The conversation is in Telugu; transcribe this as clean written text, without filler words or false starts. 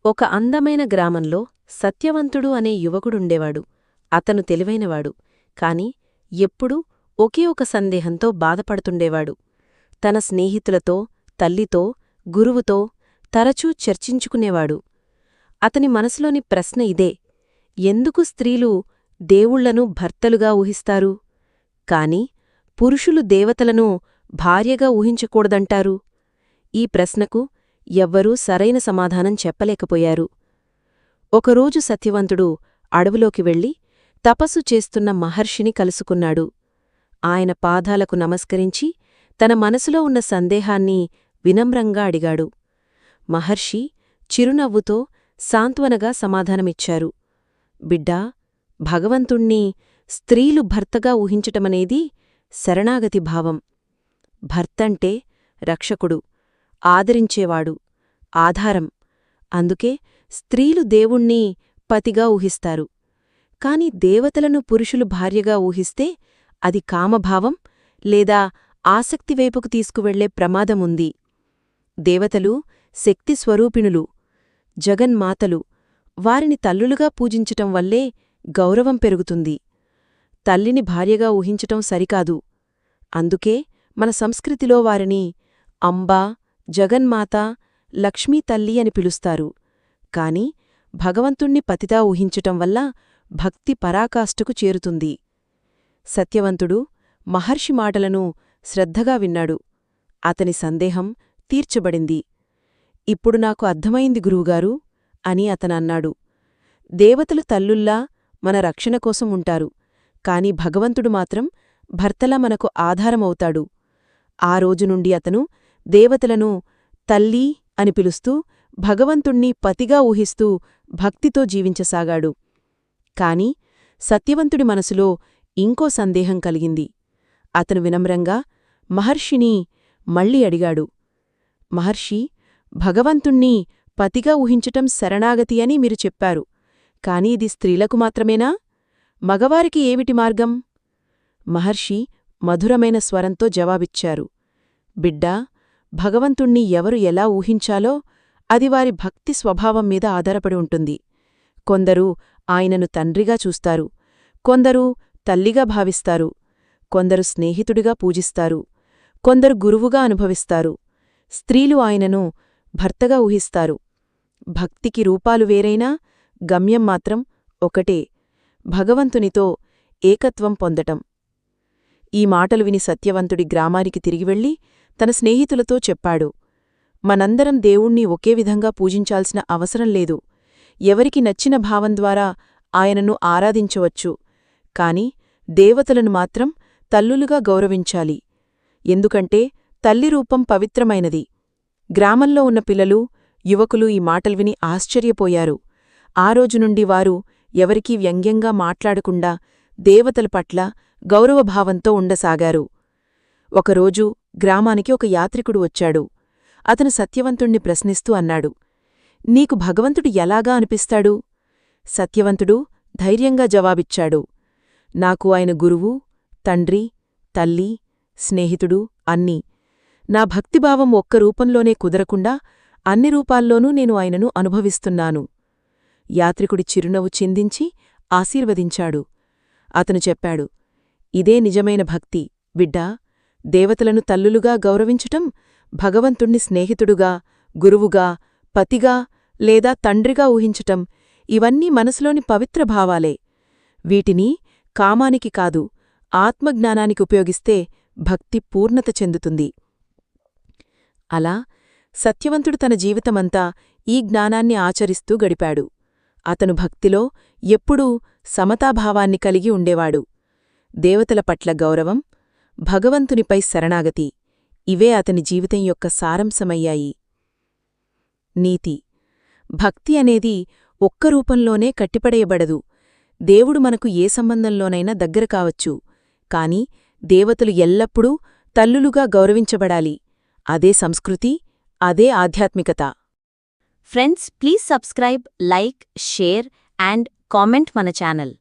ఒక అందమైన గ్రామంలో సత్యవంతుడు అనే యువకుడుండేవాడు. అతను తెలివైనవాడు, కాని ఎప్పుడూ ఒకే ఒక సందేహంతో బాధపడుతుండేవాడు. తన స్నేహితులతో, తల్లితో, గురువుతో తరచూ చర్చించుకునేవాడు. అతని మనసులోని ప్రశ్న ఇదే: ఎందుకు స్త్రీలు దేవుళ్లను భర్తలుగా ఊహిస్తారు, కాని పురుషులు దేవతలను భార్యగా ఊహించకూడదంటారు? ఈ ప్రశ్నకు ఎవ్వరూ సరైన సమాధానం చెప్పలేకపోయారు. ఒకరోజు సత్యవంతుడు అడవిలోకి వెళ్లి తపస్సు చేస్తున్న మహర్షిని కలుసుకున్నాడు. ఆయన పాదాలకు నమస్కరించి తన మనసులో ఉన్న సందేహాన్ని వినమ్రంగా అడిగాడు. మహర్షి చిరునవ్వుతో సాంత్వనగా సమాధానమిచ్చారు. బిడ్డా, భగవంతుణ్ణి స్త్రీలు భర్తగా ఊహించటమనేది శరణాగతి భావం. భర్తంటే రక్షకుడు, ఆదరించేవాడు, ఆధారం. అందుకే స్త్రీలు దేవుణ్ణి పతిగా ఊహిస్తారు. కాని దేవతలను పురుషులు భార్యగా ఊహిస్తే అది కామభావం లేదా ఆసక్తివైపుకు తీసుకువెళ్లే ప్రమాదముంది. దేవతలు శక్తి స్వరూపిణులు, జగన్మాతలు. వారిని తల్లులుగా పూజించటం వల్లే గౌరవం పెరుగుతుంది. తల్లిని భార్యగా ఊహించటం సరికాదు. అందుకే మన సంస్కృతిలో వారిని అంబా, జగన్మాత, లక్ష్మీ తల్లి అని పిలుస్తారు. కాని భగవంతుణ్ణి పతిగా ఊహించటం వల్ల భక్తి పరాకాష్ఠకు చేరుతుంది. సత్యవంతుడు మహర్షి మాటలను శ్రద్ధగా విన్నాడు. అతని సందేహం తీర్చబడింది. ఇప్పుడు నాకు అర్థమైంది గురువుగారు అని అతనన్నాడు. దేవతలు తల్లుల్లా మన రక్షణ కోసం ఉంటారు, కాని భగవంతుడు మాత్రం భర్తలా మనకు ఆధారమవుతాడు. ఆ రోజు నుండి అతను దేవతలను తల్లీ అని పిలుస్తూ భగవంతుణ్ణి పతిగా ఊహిస్తూ భక్తితో జీవించసాగాడు. కాని సత్యవంతుడి మనసులో ఇంకో సందేహం కలిగింది. అతను వినమ్రంగా మహర్షిని మళ్ళీ అడిగాడు. మహర్షి, భగవంతుణ్ణి పతిగా ఊహించటం శరణాగతి అని మీరు చెప్పారు, కాని ఇది స్త్రీలకు మాత్రమేనా? మగవారికి ఏమిటి మార్గం? మహర్షి మధురమైన స్వరంతో జవాబిచ్చారు. బిడ్డా, భగవంతుణ్ణి ఎవరు ఎలా ఊహించాలో అది వారి భక్తి స్వభావం మీద ఆధారపడి ఉంటుంది. కొందరు ఆయనను తండ్రిగా చూస్తారు, కొందరు తల్లిగా భావిస్తారు, కొందరు స్నేహితుడిగా పూజిస్తారు, కొందరు గురువుగా అనుభవిస్తారు. స్త్రీలు ఆయనను భర్తగా ఊహిస్తారు. భక్తికి రూపాలు వేరైనా గమ్యం మాత్రం ఒకటే: భగవంతునితో ఏకత్వం పొందటం. ఈ మాటలు విని సత్యవంతుడి గ్రామానికి తిరిగివెళ్ళి తన స్నేహితులతో చెప్పాడు. మనందరం దేవుణ్ణి ఒకే విధంగా పూజించాల్సిన అవసరం లేదు. ఎవరికి నచ్చిన భావం ద్వారా ఆయనను ఆరాధించవచ్చు. కాని దేవతలను మాత్రం తల్లులుగా గౌరవించాలి. ఎందుకంటే తల్లి రూపం పవిత్రమైనది. గ్రామంలో ఉన్న పిల్లలు, యువకులు ఈ మాటలు విని ఆశ్చర్యపోయారు. ఆ రోజు నుండి వారు ఎవరికీ వ్యంగ్యంగా మాట్లాడకుండా దేవతల పట్ల గౌరవభావంతో ఉండసాగారు. ఒకరోజు గ్రామానికి ఒక యాత్రికుడు వచ్చాడు. అతను సత్యవంతుణ్ణి ప్రశ్నిస్తూ అన్నాడు, నీకు భగవంతుడు ఎలాగా అనిపిస్తాడు? సత్యవంతుడు ధైర్యంగా జవాబిచ్చాడు, నాకు ఆయన గురువు, తండ్రి, తల్లి, స్నేహితుడు అన్నీ. నా భక్తిభావం ఒక్క రూపంలోనే కుదరకుండా అన్ని రూపాల్లోనూ నేను ఆయనను అనుభవిస్తున్నాను. యాత్రికుడి చిరునవ్వు చిందించి ఆశీర్వదించాడు. అతను చెప్పాడు, ఇదే నిజమైన భక్తి బిడ్డా. దేవతలను తల్లులుగా గౌరవించటం, భగవంతుణ్ణి స్నేహితుడుగా, గురువుగా, పతిగా లేదా తండ్రిగా ఊహించటం, ఇవన్నీ మనసులోని పవిత్ర భావాలే. వీటిని కామానికి కాదు, ఆత్మజ్ఞానానికి ఉపయోగిస్తే భక్తి పూర్ణత చెందుతుంది. అలా సత్యవంతుడు తన జీవితమంతా ఈ జ్ఞానాన్ని ఆచరిస్తూ గడిపాడు. అతను భక్తిలో ఎప్పుడూ సమతాభావాన్ని కలిగి ఉండేవాడు. దేవతల పట్ల గౌరవం, భగవంతునిపై శరణాగతి, ఇవే అతని జీవితం యొక్క సారాంశమయ్యాయి. నీతి: భక్తి అనేది ఒక్క రూపంలోనే కట్టిపడేయబడదు. దేవుడు మనకు ఏ సంబంధంలోనైనా దగ్గర కావచ్చు, కాని దేవతలు ఎల్లప్పుడూ తల్లులుగా గౌరవించబడాలి. అదే సంస్కృతి, అదే ఆధ్యాత్మికత. Friends, please subscribe, like, share and comment మన ఛానల్.